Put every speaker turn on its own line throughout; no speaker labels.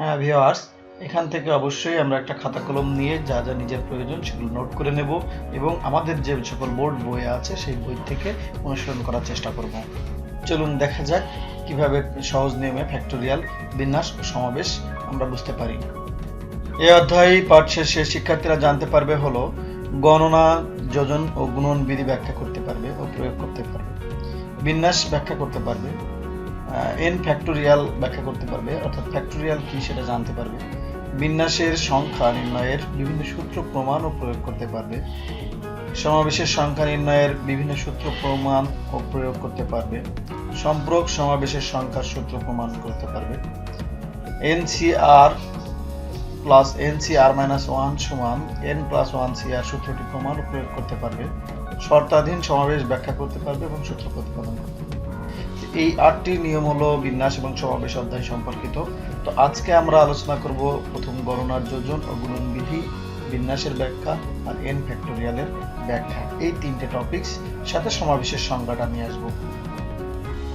হ্যাঁ ভিউয়ার্স, এখান থেকে অবশ্যই আমরা একটা খাতা কলম নিয়ে যা যা নিজের প্রয়োজন সেগুলো নোট করে নেব এবং আমাদের যে সকল বোর্ড বই আছে সেই বই থেকে অনুসরণ করার চেষ্টা করব। চলুন দেখা যাক কিভাবে সহজ নিয়মে ফ্যাক্টোরিয়াল বিন্যাস ও সমাবেশ আমরা বুঝতে পারি। এই অধ্যায় পাঠ শেষে শিক্ষার্থীরা জানতে পারবে হলো গণনা, যোজন ও গুণন বিধি ব্যাখ্যা করতে পারবে ও প্রয়োগ করতে পারবে, বিন্যাস ব্যাখ্যা করতে পারবে, এন ফ্যাক্টোরিয়াল ব্যাখ্যা করতে পারবে অর্থাৎ ফ্যাক্টোরিয়াল কি সেটা জানতে পারবে, বিন্যাসের সংখ্যা নির্ণয়ের বিভিন্ন সূত্র প্রমাণ ও প্রয়োগ করতে পারবে, সমাবেশের সংখ্যা নির্ণয়ের বিভিন্ন সূত্র প্রমাণ ও প্রয়োগ করতে পারবে, সম্পর্ক সমাবেশের সংখ্যার সূত্র প্রমাণ করতে পারবে, NCR plus NCR minus one সমান এন প্লাস ওয়ান সিআর সূত্রটি প্রমাণ ও প্রয়োগ করতে পারবে, শর্তাধীন সমাবেশ ব্যাখ্যা করতে পারবে এবং সূত্র প্রতিপাদন করতে পারবে। এই 8টি নিয়ম হলো বিন্যাস এবং সমাবেশ অধ্যায় সম্পর্কিত। তো আজকে আমরা আলোচনা করব প্রথম গণনার যোজন ও গুণন বিধি, বিন্যাসের ব্যাখ্যা আর এন ফ্যাক্টোরিয়ালের ব্যাখ্যা, এই 3টে টপিকস সাথে সমাবেশের সংজ্ঞাটা নিয়ে আসবো।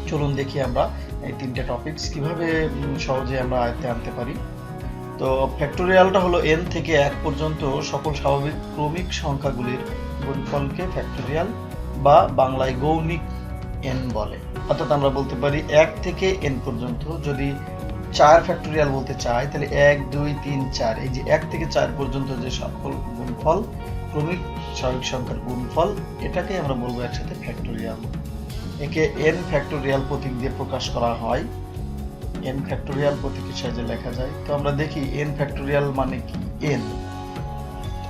চলুন দেখি আমরা এই 3টে টপিকস কিভাবে সহজে আমরা আয়ত্তে আনতে পারি। তো ফ্যাক্টোরিয়ালটা হলো n থেকে 1 পর্যন্ত সকল স্বাভাবিক ক্রমিক সংখ্যাগুলির গুণফলকে ফ্যাক্টোরিয়াল বা বাংলায় গৌণিক n বলে। অর্থাৎ আমরা বলতে পারি 1 থেকে n পর্যন্ত যদি 4 ফ্যাক্টোরিয়াল বলতে চাই তাহলে 1 2 3 4, এই যে 1 থেকে 4 পর্যন্ত যে সকল গুণফল ক্রমিক স্বাভাবিক সংখ্যার গুণফল, এটাকে আমরা বলবো একসাথে ফ্যাক্টোরিয়াল। একে n ফ্যাক্টোরিয়াল প্রতীক দিয়ে প্রকাশ করা হয়। n ফ্যাক্টোরিয়াল প্রতীকের সাহায্যে লেখা যায়। তো আমরা দেখি n ফ্যাক্টোরিয়াল মানে কি। n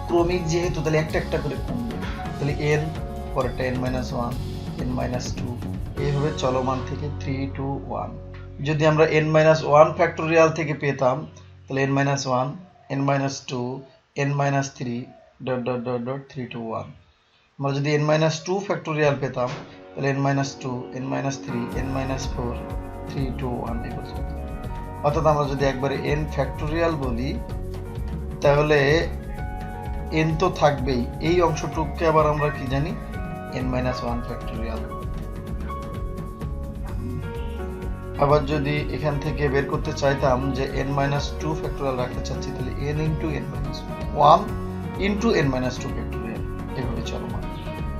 ক্রমিক যেহেতু তাহলে একটা একটা করে কমবে, তাহলে n পরেরটা n - 1 n - 2 এইভাবে চলমান থেকে 3 2 1। যদি আমরা n - 1 ফ্যাক্টোরিয়াল থেকে পেতাম তাহলে n - 1 n - 2 n - 3 ... 3 2 1। আমরা যদি n - 2 ফ্যাক্টোরিয়াল পেতাম তাহলে n - 2 n - 3 n - 4 3 2 1 এই পর্যন্ত। অর্থাৎ আমরা যদি একবারে n ফ্যাক্টোরিয়াল বলি তাহলে n তো থাকবেই, এই অংশটুকুকে আবার আমরা কি জানি n - 1 ফ্যাক্টোরিয়াল। আবার যদি এখান থেকে বের করতে চাইতাম যে n - 2 ফ্যাক্টোরিয়াল রাখতে চাচ্ছি তাহলে n * n - 1 * n - 2 ফ্যাক্টোরিয়াল, এভাবে চলমান।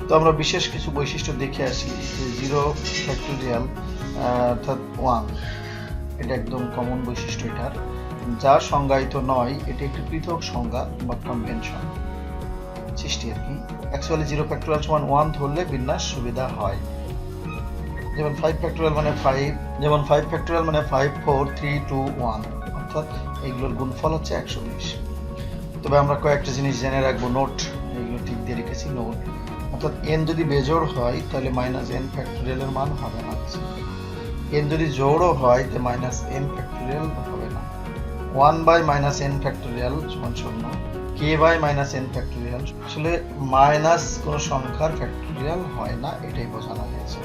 তো আমরা বিশেষ কিছু বৈশিষ্ট্য দেখে আসি যে 0 ফ্যাক্টোরিয়াল অর্থাৎ 1, এটা একদম কমন বৈশিষ্ট্য এটার, যা সংজ্ঞায়িত নয়, এটি একটি পৃথক সংজ্ঞা বা কনভেনশন সৃষ্টি আর কি। অ্যাকচুয়ালি 0 ফ্যাক্টোরিয়াল সমান 1 ধরলে বিন্যাস সুবিধা হয়। যেমন 5 ফ্যাক্টোরিয়াল মানে 5, যেমন 5 ফ্যাক্টোরিয়াল মানে 5 4 3 2 1, অর্থাৎ এইগুলোর গুণফল হচ্ছে 120। তবে আমরা কয়েকটা জিনিস জেনে রাখবো, নোট এইগুলো ঠিক দিয়ে রেখেছি, নোট। অর্থাৎ n যদি বেজোড় হয় তাহলে -n ফ্যাক্টোরিয়ালের মান হবে না। n যদি জোড়ও হয় তো -n ফ্যাক্টোরিয়াল হবে না। 1 - n ফ্যাক্টোরিয়াল সমান 0, k - n ফ্যাক্টোরিয়াল, আসলে মাইনাস কোন সংখ্যার ফ্যাক্টোরিয়াল হয় না, এটাই বোঝানো হয়েছে।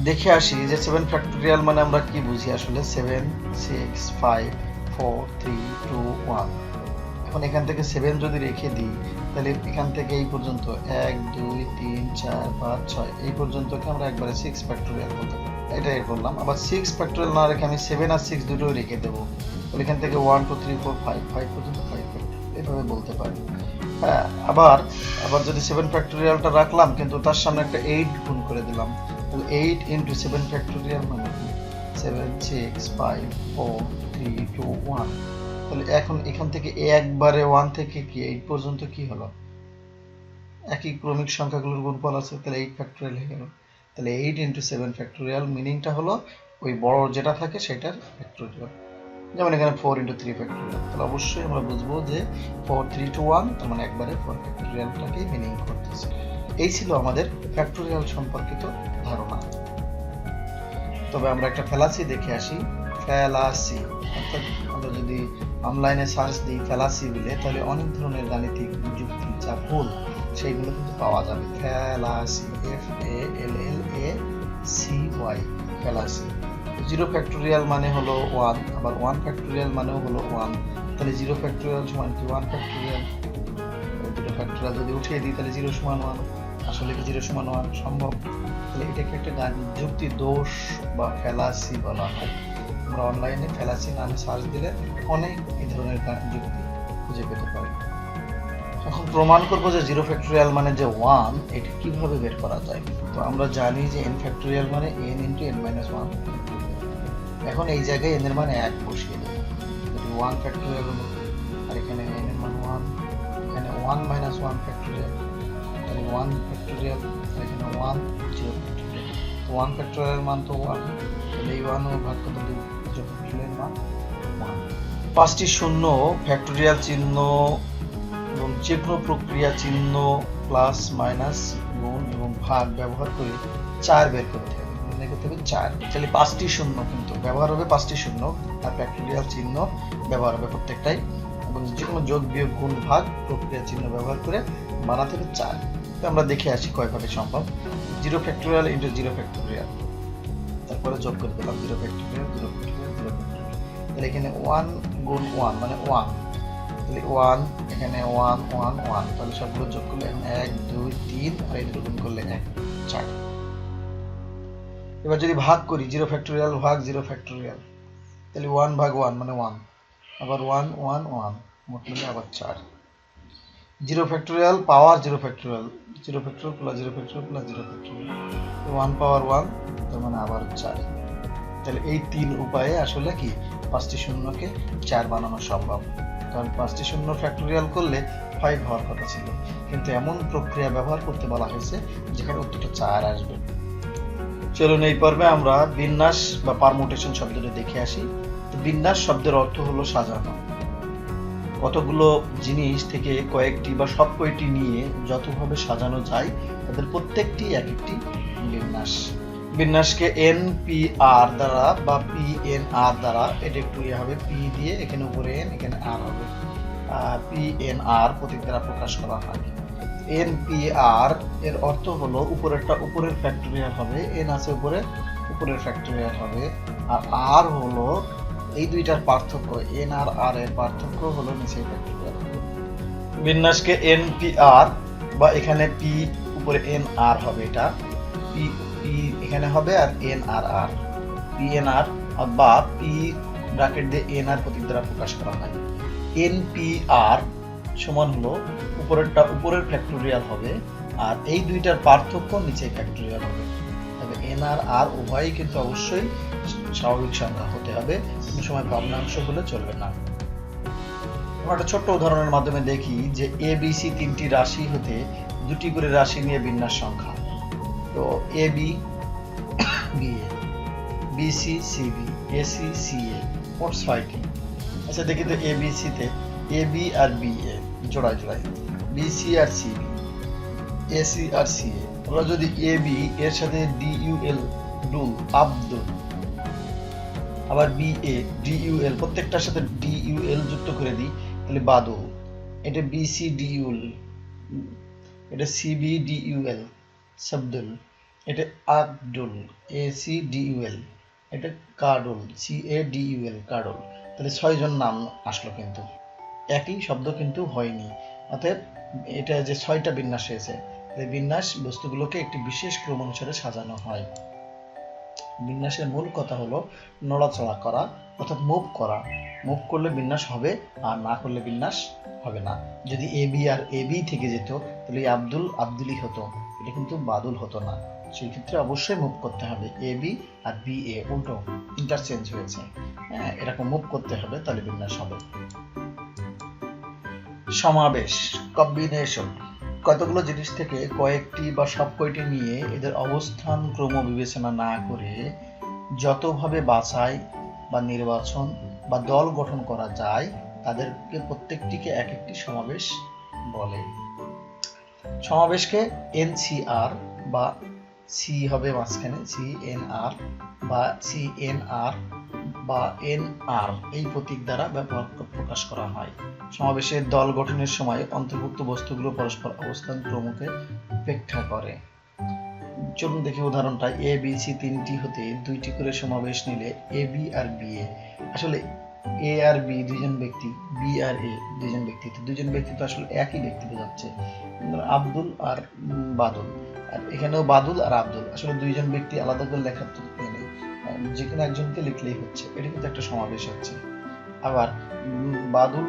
দেখে আসি যে 7 ফ্যাক্টোরিয়াল মানে আমরা কি বুঝি আসলে। 7 6 5 4 3 2 1। এখন এখান থেকে 7 যদি রেখে দিই তাহলে এখান থেকে এই পর্যন্ত 1 2 3 4 5 6 এই পর্যন্তকে আমরা একবারে 6 ফ্যাক্টোরিয়াল বলতে পারি। এটাই বললাম। আবার 6 ফ্যাক্টোরিয়াল না রেখে আমি 7 আর 6 দুটোই রেখে দেবো, তাহলে এখান থেকে 1 2 3 4 5 5 পর্যন্ত 5 ফ্যাক্টোরিয়াল এভাবে বলতে পারি। হ্যাঁ, আবার যদি 7 ফ্যাক্টোরিয়ালটা রাখলাম কিন্তু তার সামনে একটা 8 গুণ করে দিলাম, তাহলে 8 * 7 ফ্যাক্টোরিয়াল মানে 7 6 5 4 3 2 1। তাহলে এখন এখান থেকে একবারে 1 থেকে কি 8 পর্যন্ত কি হলো, একই ক্রমিক সংখ্যাগুলোর গুণফল আছে, তাহলে 8 ফ্যাক্টোরিয়াল হয়ে গেল। তাহলে 8 * 7 ফ্যাক্টোরিয়াল মিনিংটা হলো ওই বড় যেটা থাকে সেটার ফ্যাক্টোরিয়াল। যেমন এখানে 4 * 3 ফ্যাক্টোরিয়াল, তাহলে অবশ্যই আমরা বুঝবো যে 4 3 2 1 তার মানে একবারে 4 ফ্যাক্টোরিয়ালটাকেই মিনিং করতেছে। এই ছিল আমাদের ফ্যাক্টোরিয়াল সম্পর্কিত ধারণা। তবে আমরা একটা ফ্যালাসি দেখে আসি। ফ্যালাসি অর্থাৎ আমরা যদি অনলাইনে সার্চ দিই ফ্যালাসি বলে, তাহলে অনেক ধরনের গাণিতিক যুক্তি যা ভুল সেইগুলো কিন্তু পাওয়া যাবে। Fallacy FALLACY fallacy. 0 ফ্যাক্টোরিয়াল মানে হলো 1, আবার 1 ফ্যাক্টোরিয়াল মানেও হলো 1, তাহলে 0 ফ্যাক্টোরিয়াল সমান কি 1 ফ্যাক্টোরিয়াল। 0 ফ্যাক্টোরিয়াল যদি উঠিয়ে দিই তাহলে 0 সমান 1, আসলে কি 0 সমান 1 সম্ভব? তাহলে এটাকে একটা যুক্তি দোষ বা ফ্যালাসি বলা হয়। আমরা অনলাইনে ফ্যালাসি নামে সার্চ দিলে অনেক এই ধরনের যুক্তি খুঁজে পেতে পারি। এখন প্রমাণ করবো যে জিরো ফ্যাক্টোরিয়াল মানে যে 1, এটি কিভাবে বের করা যায়। তো আমরা জানি যে n ফ্যাক্টোরিয়াল মানে n × n-1। এখন এই জায়গায় n এর মান 1 বসিয়ে দেব, এটি 1 ফ্যাক্টোরিয়াল হলো, আর এখানে n এর মান 1, এখানে 1 - 1 ফ্যাক্টোরিয়াল, তাহলে 1 ফ্যাক্টোরিয়াল, আর এখানে 1 0 ফ্যাক্টোরিয়াল। 1 ফ্যাক্টোরিয়াল মান তো 1, তাহলে এই 1 ভাগ কত দেব, 0 ফ্যাক্টোরিয়াল মান 1। 5টি শূন্য ফ্যাক্টোরিয়াল চিহ্ন এবং যে কোনো প্রক্রিয়া চিহ্ন প্লাস মাইনাস গুণ এবং ভাগ ব্যবহার করে 4 বের করতে হবে, নির্ণয় করতে হবে 4। তাহলে 5টি শূন্য কিন্তু ব্যবহার হবে, 5টি শূন্য, আর ফ্যাক্টোরিয়াল চিহ্ন ব্যবহার হবে প্রত্যেকটাই, এবং যে কোনো যোগ বিয়োগ গুণ ভাগ প্রক্রিয়া চিহ্ন ব্যবহার করে বানাতে হবে 4। তো আমরা দেখে আসি কয়ভাবে সম্ভব। 0 ফ্যাক্টোরিয়াল ইন্টু 0 ফ্যাক্টোরিয়াল, তারপরে যোগ করে দিলাম 0 ফ্যাক্টোরিয়াল 0 ফ্যাক্টোরিয়াল 0 ফ্যাক্টোরিয়াল। তাহলে এখানে 1 গুণ 1 মানে 1, তাহলে 1, এখানে 1 1 1, তাহলে সবগুলো যোগ করলে এখন 1 2 3, আর এই দুটো গুণ করলে 1 4। এবার যদি ভাগ করি 0 ফ্যাক্টোরিয়াল ভাগ 0 ফ্যাক্টোরিয়াল, তাহলে 1 ভাগ 1 মানে 1, আবার 1 1 1, মোট মিলে আবার 4। 0 ফ্যাক্টোরিয়াল পাওয়ার 0 factorial, 0 factorial plus 0 factorial plus 0 factorial, 1 পাওয়ার 1, তার মানে আবার 4। তাহলে এই 3 উপায়ে আসলে কি 5টি শূন্যকে 4 বানানো সম্ভব, কারণ 5টি শূন্য ফ্যাক্টোরিয়াল করলে 5 হওয়ার কথা ছিল, কিন্তু এমন প্রক্রিয়া ব্যবহার করতে বলা হয়েছে যেখানে উত্তরটা 4 আসবে। চলুন এই পর্বে আমরা বিন্যাস বা পারমুটেশন শব্দটি দেখে আসি। তো বিন্যাস শব্দের অর্থ হলো সাজানো, কতগুলো জিনিস থেকে কয়েকটি বা সব কয়টি নিয়ে যতভাবে সাজানো যায় তাদের প্রত্যেকটি এক একটি বিন্যাস। বিন্যাসকে NPR দ্বারা বা PNR দ্বারা, এটা একটু হবে P দিয়ে, এখানে উপরে N এখানে R হবে, PNR প্রতীক দ্বারা প্রকাশ করা হয়। NPR এর অর্থ হলো উপরেরটা উপরের ফ্যাক্টোরিয়াল হবে, N আছে উপরে, উপরের ফ্যাক্টোরিয়াল হবে, আর R হলো এই দুইটার পার্থক্য, N আর R এর পার্থক্য হলো নিচের ফ্যাক্টোরিয়াল হবে। বিন্যাসকে NPR বা এখানে P উপরে NR হবে, এটা P এখানে হবে, আর NRR PNR বা P ব্র্যাকেট দিয়ে NR প্রতীক দ্বারা প্রকাশ করা হয়। NPR সমান হলো উপরেরটা উপরের ফ্যাক্টোরিয়াল হবে, আর এই দুইটার পার্থক্য নিচের ফ্যাক্টোরিয়াল হবে। তবে NR R উভয়ই কিন্তু অবশ্যই স্বাভাবিক সংখ্যা হতে হবে, কোনো সময় ভগ্নাংশ হলে চলবে না। আমরা একটা ছোট্ট উদাহরণের মাধ্যমে দেখি যে ABC 3টি রাশি হতে 2টি করে রাশি নিয়ে বিন্যাস সংখ্যা। তো AB BA, BC CB, AC CA, মোট 6টি। আচ্ছা দেখি তো ABC তে AB আর BA জোড়ায় জোড়ায়, BC আর CB, AC আর CA। আমরা যদি AB এর সাথে DUL ডুল আব্দুল, আবার BA DUL প্রত্যেকটার সাথে DUL যুক্ত করে দিই, তাহলে বাদল। এটা BC DUL, এটা CB DUL সাবদুল, এটা আব্দুল AC DUL, এটা কাডুল CA DUL কাডুল। তাহলে 6 জন নাম আসলো, কিন্তু একই শব্দ কিন্তু হয়নি। অতএব এটা যে 6টা বিন্যাস হয়েছে, এই বিন্যাস বস্তুগুলোকে একটি বিশেষ ক্রম অনুসারে সাজানো হয়। বিন্যাসের মূল কথা হলো নড়াচড়া করা, অর্থাৎ মুভ করা। মুভ করলে বিন্যাস হবে, আর না করলে বিন্যাস হবে না। যদি AB আর AB থেকে যেত তাহলে আব্দুল আব্দুলি হতো, এটা কিন্তু বাদুল হতো না। সেই ক্ষেত্রে অবশ্যই মুভ করতে হবে, AB আর BA উল্টো ইন্টারচেঞ্জ হয়েছে, হ্যাঁ এরকম মুভ করতে হবে, তাহলে বিন্যাস হবে। সমাবেশ কম্বিনেশন, কতগুলো জিনিস থেকে কয়েকটি বা সব কয়টি নিয়ে এদের অবস্থান ক্রম বিবেচনা না করে যতভাবে বাছাই বা নির্বাচন বা দল গঠন করা যায় তাদেরকে প্রত্যেকটিকে এক একটি সমাবেশ বলে। সমাবেশকে NCR বা C হবে মাঝখানে, CNR বা CNR বা NR এই প্রতীক দ্বারা প্রকাশ করা হয়। সমাবেশের দল গঠনের সময় অন্তর্ভুক্ত বস্তুগুলো পরস্পর অবস্থান ক্রমকে উপেক্ষা করে। চলুন দেখি উদাহরণটা। ABC 3টি হতে 2টি করে সমাবেশ নিলে AB আর BA, আসলে A আর B দুইজন ব্যক্তি, B আর A দুইজন ব্যক্তি, তো দুইজন ব্যক্তি তো আসলে একই ব্যক্তি বোঝাচ্ছে, আব্দুল আর বাদল, আর এখানেও বাদুল আর আব্দুল, আসলে দুইজন ব্যক্তি আলাদা করে লেখার তো নেই, যে কোনো একজনকে লিখলেই হচ্ছে, এটা কিন্তু একটা সমাবেশ হচ্ছে। আবার বাদুল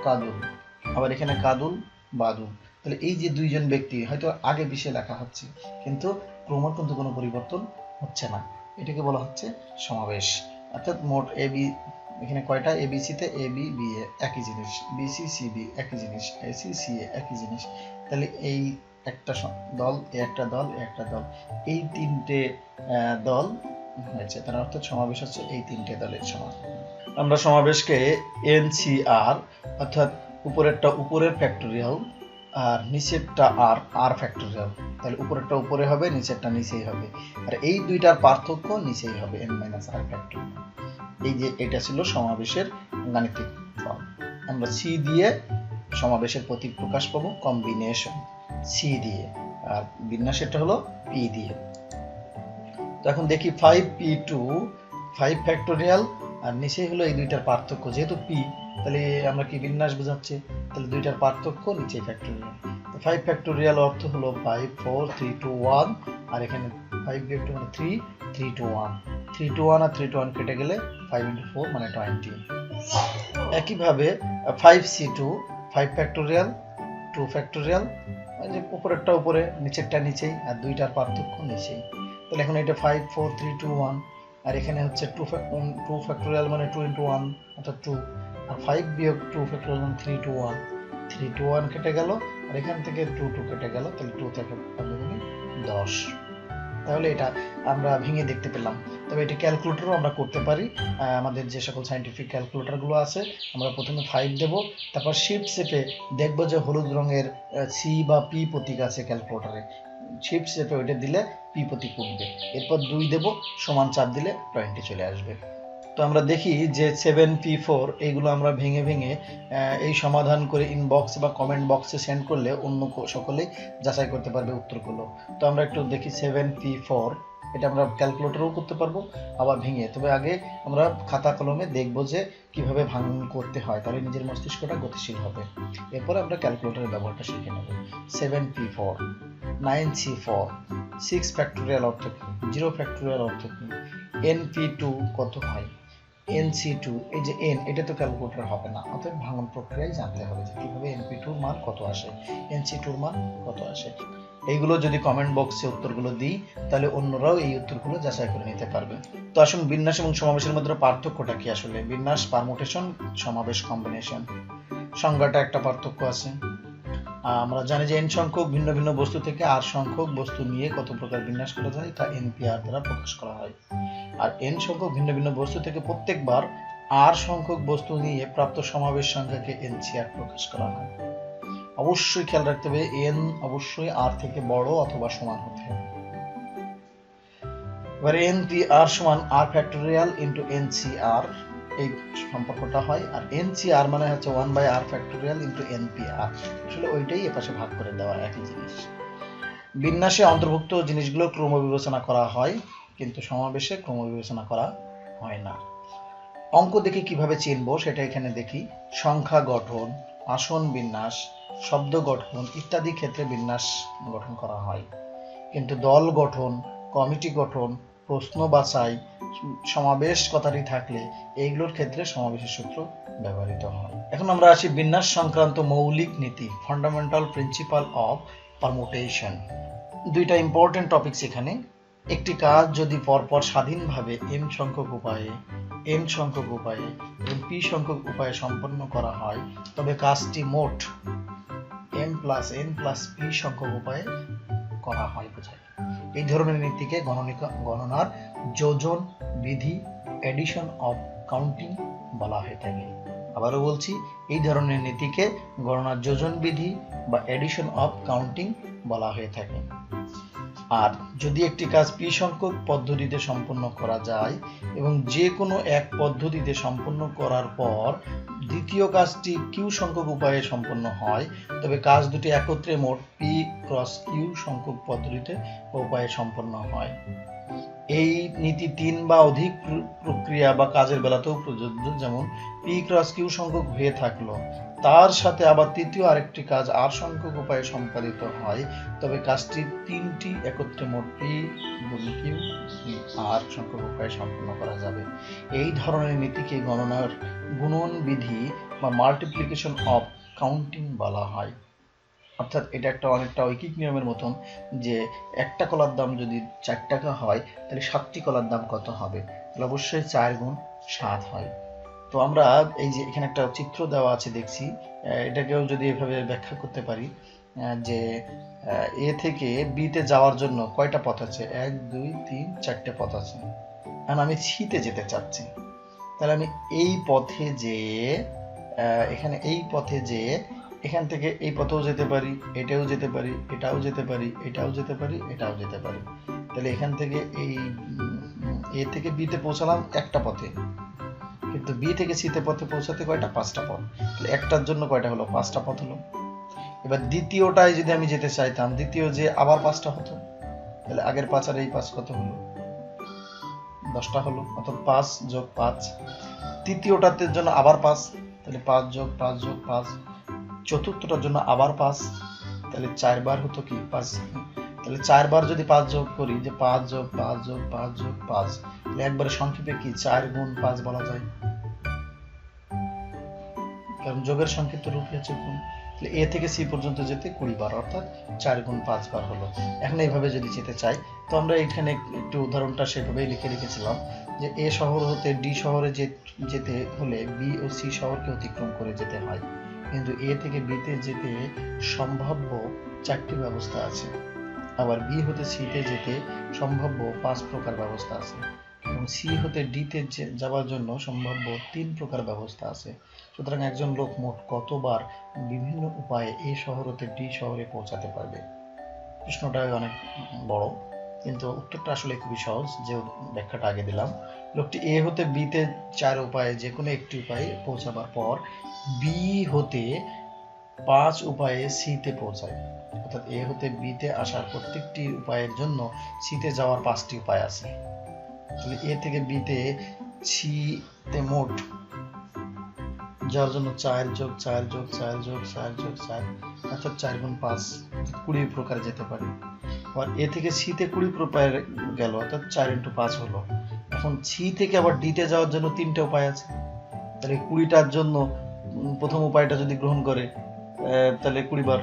কাদুল, আবার এখানে কাদুল বাদুল, তাহলে এই যে দুইজন ব্যক্তি হয়তো আগে বিশে লেখা হচ্ছে কিন্তু ক্রমর কিন্তু কোনো পরিবর্তন হচ্ছে না, এটাকে বলা হচ্ছে সমাবেশ। অর্থাৎ মোট এ বি, এখানে কয়টা এবিসিতে এ বি বি এ একই জিনিস, বিসি সি বি একই জিনিস, এসি সি এ একই জিনিস, তাহলে এই একটা দল, একটা দল, একটা দল, এই তিনটে দল হয়েছে, তার অর্থাৎ সমাবেশ হচ্ছে এই তিনটে দলের সমাবেশ। আমরা সমাবেশকে এনসিআর অর্থাৎ উপরেরটা উপরের ফ্যাক্টোরিয়াল আর নিচেরটা আর ফ্যাক্টোরিয়াল, তাহলে উপরেরটা উপরে হবে, নিচেরটা নিচেই হবে, আর এই দুইটার পার্থক্য নিচেই হবে n - r ফ্যাক্টোরিয়াল। এই যে এটা ছিল সমাবেশের গাণিতিক ফর্ম। আমরা সি দিয়ে সমাবেশের প্রতীক প্রকাশ পাবো, কম্বিনেশন সি দিয়ে, আর বিন্যাসেরটা হলো পি দিয়ে। তো এখন দেখি 5p2 5 ফ্যাক্টোরিয়াল আর নিচে হলো এই দুইটার পার্থক্য, যেহেতু p তাহলে আমরা কি বিন্যাস বোঝাচ্ছে, তাহলে দুইটার পার্থক্য নিচে ফ্যাক্টোরিয়াল। তো 5 ফ্যাক্টোরিয়াল অর্থ হলো 5 4 3 2 1, আর এখানে 5 বিয়োগ 2 মানে 3 3 2 1, 3 2 1 আর 3 2 1 কেটে গেলে 5 * 4 মানে 20। একইভাবে 5c2 5 ফ্যাক্টোরিয়াল 2 ফ্যাক্টোরিয়াল, যে উপরেরটা উপরে নিচেরটা নিচেই, আর দুইটার পার্থক্য নিচেই, তাহলে এখন এটা 5 4 3 2 1, আর এখানে হচ্ছে 2 ফ্যাক্টোরিয়াল মানে 2 * 1 অর্থাৎ 2, আর 5 বিয়োগ 2 ফ্যাক্টোরিয়াল মানে 3 2 1, 3 2 1 কেটে গেল, আর এখান থেকে 2 2 কেটে গেল, তাহলে 2 থেকে 10। তাহলে এটা আমরা ভেঙে দেখতে পেলাম। তবে এটি ক্যালকুলেটরও আমরা করতে পারি, আমাদের যে সকল সায়েন্টিফিক ক্যালকুলেটরগুলো আছে, আমরা প্রথমে 5 দেব, তারপর শিফট চেপে দেখব যে হলুদ রঙের সি বা পি প্রতীক আছে ক্যালকুলেটরে, শিফট চেপে ওইটা দিলে পি প্রতীক উঠবে, এরপর 2 দেব, সমান চাপ দিলে 20 চলে আসবে। তো আমরা দেখি যে 7p4 এইগুলো আমরা ভেঙে ভেঙে এই সমাধান করে ইনবক্স বা কমেন্ট বক্সে সেন্ড করলে অন্য সকলেই যাচাই করতে পারবে উত্তরগুলো। তো আমরা একটু দেখি 7p4, এটা আমরা ক্যালকুলেটরেও করতে পারবো আবার ভেঙে, তবে আগে আমরা খাতা কলমে দেখব যে কিভাবে ভাঙন করতে হয়, তাহলে নিজের মস্তিষ্কটা গতিশীল হবে, এরপরে আমরা ক্যালকুলেটরের ব্যবহারটা শিখে নেব। 7p4 9c4 6 ফ্যাক্টোরিয়াল অর্থ কি, 0 ফ্যাক্টোরিয়াল অর্থ কি, np2 কত হয়, nc2 এই যে n, এটা তো ক্যালকুলেটর হবে না, অতএব ভাঙন প্রক্রিয়ায় জানতে হবে যে কিভাবে np2 এর মান কত আসে, nc2 এর মান কত আসে। এইগুলো যদি কমেন্ট বক্সে উত্তরগুলো দিই তাহলে অন্যরাও এই উত্তরগুলো যাচাই করে নিতে পারবে। তো আসুন বিন্যাস এবং সমাবেশের মধ্যে পার্থক্যটা কি আসলে। বিন্যাস পারমুটেশন, সমাবেশ কম্বিনেশন। সংজ্ঞাটা একটা পার্থক্য আছে। আমরা জানি যে n সংখ্যক ভিন্ন ভিন্ন বস্তু থেকে r সংখ্যক বস্তু নিয়ে কত প্রকার বিন্যাস করা যায় তা npr দ্বারা প্রকাশ করা হয়, আর n সংখ্যক ভিন্ন ভিন্ন বস্তু থেকে প্রত্যেকবার r সংখ্যক বস্তু নিয়ে প্রাপ্ত সমাবেশ সংখ্যাকে ncr প্রকাশ করা হয়। অবশ্যই খেয়াল রাখতে হবে n অবশ্যই r থেকে বড় অথবা সমান হতে হবে। এবার npr সমান r ফ্যাক্টোরিয়াল ইনটু ncr, এই সম্পর্কটা হয়, আর ncr মানে হচ্ছে 1/r ফ্যাক্টোরিয়াল ইনটু npr, আসলে ওইটাই এপাশে ভাগ করে দেওয়া একই জিনিস। বিন্যাসে অন্তর্ভুক্ত জিনিসগুলো ক্রম বিবেচনা করা হয়, কিন্তু সমাবেশে ক্রম বিবেচনা করা হয় না। অঙ্ক দেখে কিভাবে চিনবো সেটা এখানে দেখি। সংখ্যা গঠন, আসন বিন্যাস, শব্দ গঠন ইত্যাদি ক্ষেত্রে বিন্যাস গঠন করা হয়, কিন্তু দল গঠন, কমিটি গঠন, প্রশ্ন বাছাই, সমাবেশ কথাটি থাকলে এইগুলোর ক্ষেত্রে সমাবেশের সূত্র ব্যবহৃত হয়। এখন আমরা আসি বিন্যাস সংক্রান্ত মৌলিক নীতি, ফান্ডামেন্টাল প্রিন্সিপাল অফ পারমুটেশন। দুইটা ইম্পর্টেন্ট টপিকস এখানে। একটি কাজ যদি পরপর স্বাধীনভাবে m সংখ্যক উপায়ে, n সংখ্যক উপায়ে এবং p সংখ্যক উপায়ে সম্পন্ন করা হয়, তবে কাজটি মোট m + n + p সংখ্যক উপায়ে করা হয় বোঝায়। এই ধরনের নীতিকে গণনার যোজন বিধি, এডিশন অফ কাউন্টিং বলা হয়ে থাকে। আবারও বলছি, এই ধরনের নীতিকে গণনার যোজন বিধি বা এডিশন অফ কাউন্টিং বলা হয়ে থাকে। আর যদি একটি কাজ p সংখ্যক পদ্ধতিতে সম্পন্ন করা যায় এবং যে কোনো এক পদ্ধতিতে সম্পন্ন করার পর দ্বিতীয় কাজটি q সংখ্যক উপায়ে সম্পন্ন হয়, তবে কাজ দুটি একত্রে মোট p × q সংখ্যক পদ্ধতিতে বা উপায়ে সম্পন্ন হয়। এই নীতি 3 বা অধিক প্রক্রিয়া বা কাজের বেলাতেও প্রযোজ্য। যেমন p × q সংখ্যক হয়ে থাকলো তার সাথে আবার তৃতীয় আরেকটি কাজ আর সংখ্যক উপায়ে সম্পাদিত হয়, তবে কাজটি তিনটি একত্রে মোট পি গুণ কিউ আর সংখ্যক উপায়ে সম্পন্ন করা যাবে। এই ধরনের নীতিকে গণনার গুণন বিধি বা মাল্টিপ্লিকেশন অফ কাউন্টিং বলা হয়। অর্থাৎ এটা একটা অনেকটা ঐকিক নিয়মের মতন, যে একটা কলার দাম যদি 4 টাকা হয় তাহলে 7টি কলার দাম কত হবে, তাহলে অবশ্যই 4 গুণ 7 হয়। তো আমরা এই যে এখানে একটা চিত্র দেওয়া আছে দেখছি, এটাকেও যদি এভাবে ব্যাখ্যা করতে পারি যে এ থেকে বি তে যাওয়ার জন্য কয়টা পথ আছে, 1 2 3 4টে পথ আছে। এখন আমি সিতে যেতে চাচ্ছি, তাহলে আমি এই পথে যেয়ে এখানে এই পথে যেয়ে এখান থেকে এই পথেও যেতে পারি, এটাও যেতে পারি, এটাও যেতে পারি, এটাও যেতে পারি, এটাও যেতে পারি। তাহলে এখান থেকে এই এ থেকে বি তে পৌঁছালাম একটা পথে, কিন্তু বি থেকে সি তে পথে পৌঁছাতে কয়টা, 5টা পথ। তাহলে একটার জন্য কয়টা হলো, 5টা পথ হলো। এবার দ্বিতীয়টায় যদি আমি যেতে চাইতাম, দ্বিতীয় যে আবার 5টা হতো, তাহলে আগের 5 আর এই 5 কত হলো, 10টা হলো, অর্থাৎ 5 যোগ 5। তৃতীয়টাতে জন্য আবার 5, তাহলে 5 যোগ 5 যোগ 5। চতুর্থটার জন্য আবার 5, তাহলে 4 বার হতো কি 5। তাহলে 4 বার যদি 5 যোগ করি, যে 5 যোগ 5 যোগ 5 যোগ 5, তাহলে একবারে সংক্ষেপে কি 4 গুণ 5 বলা যায়, কারণ যোগের সংক্ষিপ্ত রূপই হচ্ছে গুণ। তাহলে এ থেকে সি পর্যন্ত যেতে 20 বার, অর্থাৎ 4 গুণ 5 বার হলো। এখন এইভাবে যদি যেতে চাই, তো আমরা এখানে একটু উদাহরণটা সেভাবেই লিখে রেখেছিলাম, যে এ শহর হতে ডি শহরে যেতে হলে বি ও সি শহরকে অতিক্রম করে যেতে হয়, কিন্তু এ থেকে বি তে যেতে সম্ভাব্য 4টি ব্যবস্থা আছে। আবার বি হতে সি তে যেতে সম্ভাব্য 5 প্রকার ব্যবস্থা আছে, এবং সি হতে ডি তে যাওয়ার জন্য সম্ভাব্য 3 প্রকার ব্যবস্থা আছে। সুতরাং একজন লোক মোট কতবার বিভিন্ন উপায়ে এ শহর হতে ডি শহরে পৌঁছাতে পারবে। প্রশ্নটা অনেক বড়, কিন্তু উত্তরটা আসলে খুবই সহজ, যে ব্যাখ্যাটা আগে দিলাম। লোকটি এ হতে বি তে 4 উপায়ে যে কোনো একটি উপায়ে পৌঁছাবার পর বি হতে 5 উপায়ে সি তে পৌঁছায়, অর্থাৎ এ হতে বি তে আসার প্রত্যেকটি উপায়ের জন্য সি তে যাওয়ার 5টি উপায় আছে। তাহলে এ থেকে বি তে সি তে মোট যাওয়ার জন্য 4 যোগ 4 যোগ 4 যোগ 4 যোগ 4, অর্থাৎ 4 গুণ 5, 20 প্রকার যেতে পারে। আবার এ থেকে সি তে 20 প্রকার গেল, অর্থাৎ 4 × 5 হলো। এখন সি থেকে আবার ডি তে যাওয়ার জন্য 3টে উপায় আছে, তাহলে 20টার জন্য প্রথম উপায়টা যদি গ্রহণ করে তাহলে 20 বার,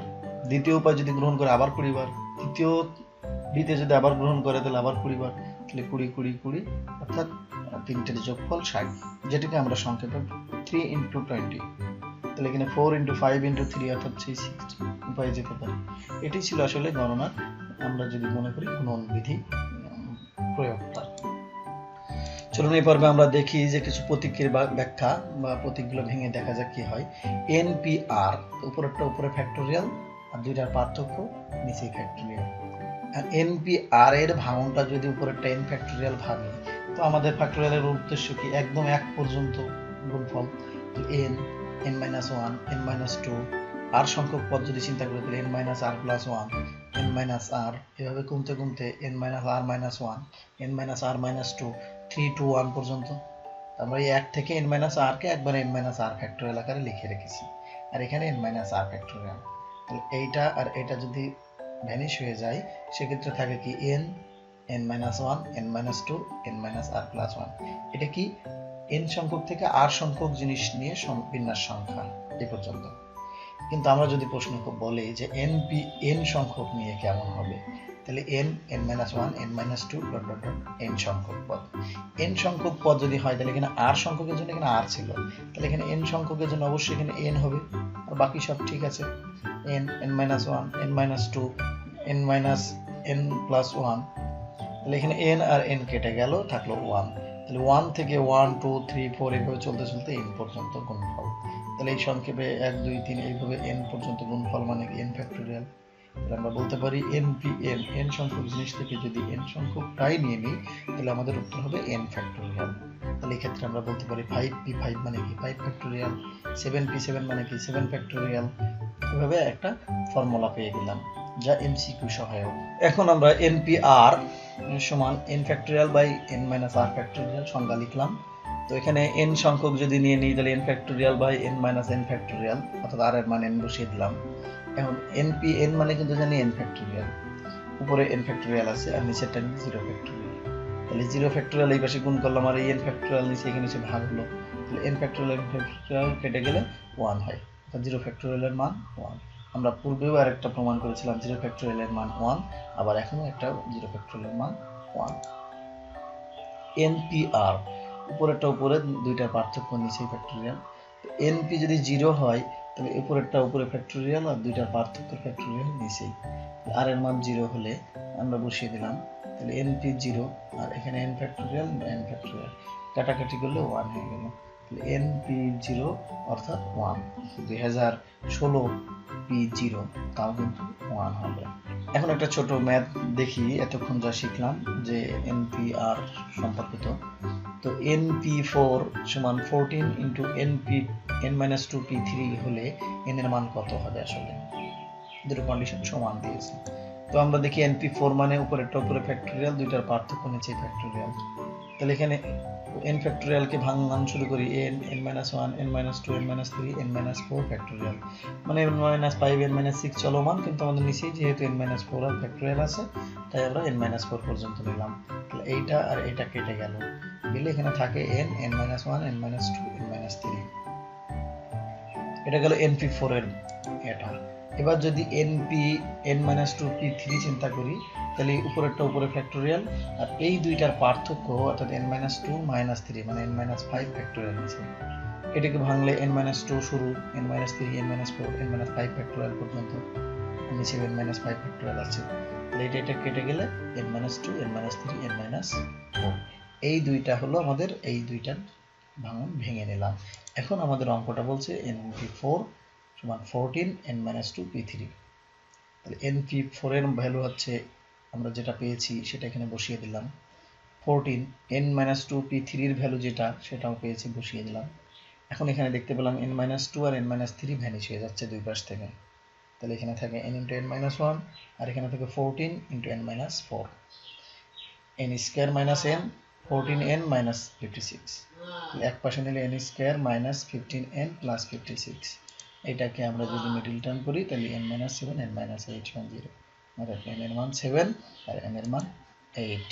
দ্বিতীয় উপায় যদি গ্রহণ করে আবার 20 বার, তৃতীয় ডি তে যদি আবার গ্রহণ করে তাহলে আবার 20 বার, তাহলে 20 20 20, অর্থাৎ 3টের যোগফল 60, যেটাকে আমরা সংক্ষেপে 3 × 20। তাহলে এখানে 4 × 5 × 3 অর্থাৎ 360 উপায়ে যেতে পারে। এটি ছিল আসলে গণনার, আমরা যদি মনে করি, গুণন বিধি প্রয়োগটা। চলুন এই পর্বে আমরা দেখি যে কিছু প্রতীকের ব্যাখ্যা বা প্রতীকগুলো ভেঙে দেখা যাক কি হয়। NPR, উপরেরটা উপরে ফ্যাক্টোরিয়াল আর দুইটার পার্থক্য নিচে ফ্যাক্টোরিয়াল। আর NPR এর ভাঙনটা যদি উপরেরটা n ফ্যাক্টোরিয়াল ভাঙে, তো আমাদের ফ্যাক্টোরিয়ালের উদ্দেশ্য কি, একদম 1 পর্যন্ত গুণফল। তো n, n-1, n-2, আর সংখ্যক পদ যদি চিন্তা করি তাহলে n-r+1, n-r, এভাবে কমতে কমতে n-r-1, n-r-2, 3 to 1 পর্যন্ত। আমরা এই 1 থেকে n-r কে একবার n-r ফ্যাক্টোরিয়াল আকারে লিখে রেখেছি, আর এখানে n-r ফ্যাক্টোরিয়াল। তাহলে এইটা আর এটা যদি ভ্যানিশ হয়ে যায়, সেক্ষেত্রে থাকে কি n, n-1, n-2, n-r+1। এটা কি n সংখ্যক থেকে r সংখ্যক জিনিস নিয়ে বিন্যাস সংখ্যা এই পর্যন্ত। কিন্তু আমরা যদি প্রশ্ন বলি যে n সংখ্যক নিয়ে কেমন হবে, তাহলে n, n-1, n-2, ... n সংখ্যক পদ। n সংখ্যক পদ যদি হয় তাহলে এখানে r সংখ্যকের জন্য এখানে r ছিল, তাহলে এখানে n সংখ্যকের জন্য অবশ্যই এখানে n হবে, আর বাকি সব ঠিক আছে। n, n-1, n-2, n-n+1, তাহলে এখানে n আর n কেটে গেল, থাকলো 1। তাহলে 1 থেকে 1 2 3 4 এইভাবে চলতে চলতে n পর্যন্ত গুণফল। তাহলে এই সংক্ষেপে 1 2 3 এইভাবে n পর্যন্ত গুণফল মানে কি n ফ্যাক্টোরিয়াল। তাহলে আমরা বলতে পারি NPN, n সংখ্যক জিনিস থেকে যদি n সংখ্যকটাই নিয়ে নিই তাহলে আমাদের উত্তর হবে n ফ্যাক্টোরিয়াল। তাহলে এই ক্ষেত্রে আমরা বলতে পারি 5P5 মানে কি 5 ফ্যাক্টোরিয়াল, 7P7 মানে কি 7 ফ্যাক্টোরিয়াল। এভাবে একটা ফর্মুলা পেয়ে গেলাম, যা MCQ সহায়ক। এখন আমরা NPR সমান n factorial by n-r factorial সংজ্ঞা লিখলাম। তো এখানে n সংখ্যক যদি নিয়ে নিই তাহলে n factorial by n minus n factorial, অর্থাৎ r এর মান n বসিয়ে দিলাম। এখন n মানে কিন্তু জানি n ফ্যাক্টোরিয়াল, উপরে n ফ্যাক্টোরিয়াল আছে আর নিচেরটা কিন্তু 0 ফ্যাক্টোরিয়াল। তাহলে 0 ফ্যাক্টোরিয়াল এই পাশে গুণ করলাম আর এই n ফ্যাক্টোরিয়াল নিচে এখানে নিচে ভাগ হলো, তাহলে n ফ্যাক্টোরিয়াল কেটে গেলে 1 হয়, অর্থাৎ 0 ফ্যাক্টোরিয়ালের মান 1। আমরা পূর্বেও আরেকটা প্রমাণ করেছিলাম 0 ফ্যাক্টোরিয়ালের মান 1, আবার এখনো একটা 0 ফ্যাক্টোরিয়ালের মান 1। npr উপরেরটা উপরে, দুইটার পার্থক্য নিচে ফ্যাক্টোরিয়াল। np যদি 0 হয় তবে উপরেরটা উপরে ফ্যাক্টোরিয়াল আর দুইটার পার্থক্য ফ্যাক্টোরিয়াল নিচেই। r এর মান 0 হলে আমরা বসিয়ে দিলাম, তাহলে np 0 আর এখানে n ফ্যাক্টোরিয়াল n ফ্যাক্টোরিয়াল কাটাকাটি করলে 1 হয়ে গেল, তাহলে np 0 অর্থাৎ 1। 2016 p0 তাও কিন্তু 1 হবে। এখন একটা ছোট ম্যাথ দেখি, এতক্ষণ যা শিখলাম যে npr সম্পর্কিত। তো np4 সমান 14 ইন্টু n-2p3 হলে n এর মান কত হবে? আসলে দুটো কন্ডিশন সমান দিয়েছে। তো আমরা দেখি np4 মানে উপরেরটা উপরে ফ্যাক্টোরিয়াল, দুইটার পার্থক্য নিচে ফ্যাক্টোরিয়াল। তাহলে এখানে n ফ্যাক্টোরিয়ালকে ভাঙান শুরু করি, n-1 n-2 n-3 n-4 factorial, মানে n-5 n-6 চলমান, কিন্তু আমাদের নিচেই যেহেতু n-4 আর ফ্যাক্টোরিয়াল আছে তাই আমরা n-4 পর্যন্ত নিলাম। তাহলে এইটা আর এইটা কেটে গেল, গেলে এখানে থাকে n-1 n-2 n-3। এটা গেল np4 এর এটা। এবার যদি n-2p3 চিন্তা করি, তাহলে উপরেরটা উপরে ফ্যাক্টোরিয়াল আর এই দুইটার পার্থক্য অর্থাৎ n-2 -3 মানে n-5 ফ্যাক্টোরিয়াল নিচে। এটাকে ভাঙলে n-2 শুরু, n-3 n-4 n-5 ফ্যাক্টোরিয়াল পর্যন্ত, নিচে n-5 ফ্যাক্টোরিয়াল আছে। তাহলে এটা কেটে গেলে n-2 n-3 n-4। এই দুইটা হলো আমাদের, এই দুইটার ভাঙন ভেঙে নিলাম। এখন আমাদের অঙ্কটা বলছে np4 সমান 14 n-2p3। তাহলে np4 এর ভ্যালু হচ্ছে আমরা যেটা পেয়েছি সেটা এখানে বসিয়ে দিলাম, 14 n-2p3 এর ভ্যালু যেটা সেটাও পেয়েছি বসিয়ে দিলাম। এখন এখানে দেখতে পেলাম n-2 আর n-3 ভ্যানিশ হয়ে যাচ্ছে দুই পাশ থেকে, তাহলে এখানে থাকে n × n-1 আর এখানে থাকে 14 × n-4, n square minus n 14n - 56, এক পাশে নিলে n square minus 15n plus 56। এটাকে আমরা যদি মিডল টার্ম করি তাহলে n-7 n-8 সমান 0, অর্থাৎ n এর মান 7 আর n এর মান 8।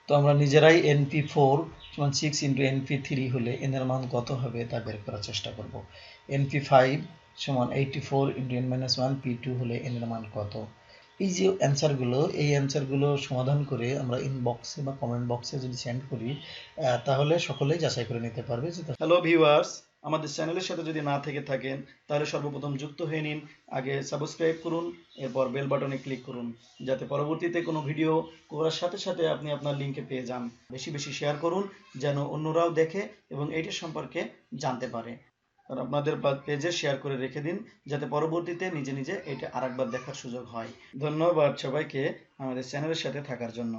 তো আমরা নিজেরাই np4 সমান 6 × np3 হলে n এর মান কত হবে তা বের করার চেষ্টা করব। np5 সমান 84 × n-1 p2 হলে n এর মান কত? এই যে অ্যান্সারগুলো, এই অ্যান্সারগুলো সমাধান করে আমরা ইনবক্সে বা কমেন্ট বক্সে যদি সেন্ড করি তাহলে সকলেই যাচাই করে নিতে পারবে। হ্যালো ভিউয়ার্স, আমাদের চ্যানেলের সাথে যদি না থেকে থাকেন তাহলে সর্বপ্রথম যুক্ত হয়ে নিন, আগে সাবস্ক্রাইব করুন, এরপর বেল বাটনে ক্লিক করুন, যাতে পরবর্তীতে কোনো ভিডিও করার সাথে সাথে আপনি আপনার লিঙ্কে পেয়ে যান। বেশি বেশি শেয়ার করুন যেন অন্যরাও দেখে এবং এইটা সম্পর্কে জানতে পারে। আর আপনাদের পেজে শেয়ার করে রেখে দিন যাতে পরবর্তীতে নিজে নিজে এটা আরেকবার দেখার সুযোগ হয়। ধন্যবাদ সবাইকে আমাদের চ্যানেলের সাথে থাকার জন্য।